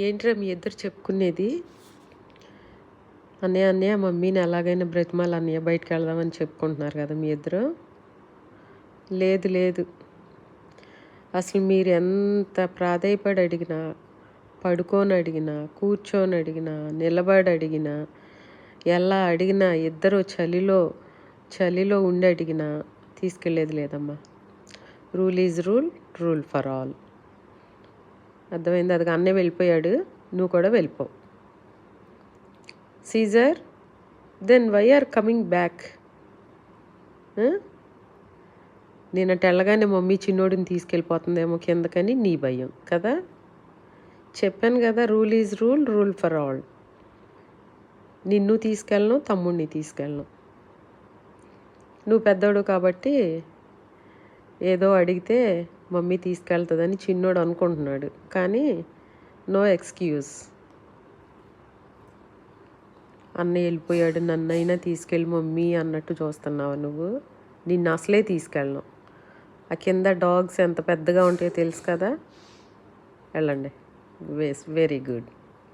ఏంట్రా మీ ఇద్దరు చెప్పుకునేది? అన్నయ్య అన్నయ్య మమ్మీని ఎలాగైనా బ్రతిమాలి అన్నయ్య బయటికి వెళ్దామని చెప్పుకుంటున్నారు కదా మీ ఇద్దరు. లేదు లేదు, అసలు మీరు ఎంత ప్రాధేయపడి అడిగినా, పడుకొని అడిగినా, కూర్చొని అడిగినా, నిలబడి అడిగినా, ఎలా అడిగినా, ఇద్దరు చలిలో ఉండి అడిగినా తీసుకెళ్ళేది లేదమ్మా. Rule is rule, rule for all. అర్థమైంది? అది అన్నయ్య వెళ్ళిపోయాడు, నువ్వు కూడా వెళ్ళిపో. Caesar, then why are coming back? నేను అటు వెళ్ళగానే మమ్మీ చిన్నోడిని తీసుకెళ్ళిపోతుందేమో కిందకని నీ భయం కదా. చెప్పాను కదా, rule is rule, rule for all. నిన్ను తీసుకెళ్ళను, తమ్ముడిని తీసుకెళ్ళను. నువ్వు పెద్దోడు కాబట్టి ఏదో అడిగితే మమ్మీ తీసుకెళ్తుందని చిన్నోడు అనుకుంటున్నాడు, కానీ నో ఎక్స్క్యూజ్. అన్నయ్య వెళ్ళిపోయాడు, నన్నైనా తీసుకెళ్ళి మమ్మీ అన్నట్టు చూస్తున్నావు నువ్వు. నిన్ను అసలే తీసుకెళ్ళను. ఆ కింద డాగ్స్ ఎంత పెద్దగా ఉంటాయో తెలుసు కదా. వెళ్ళండి. Very good.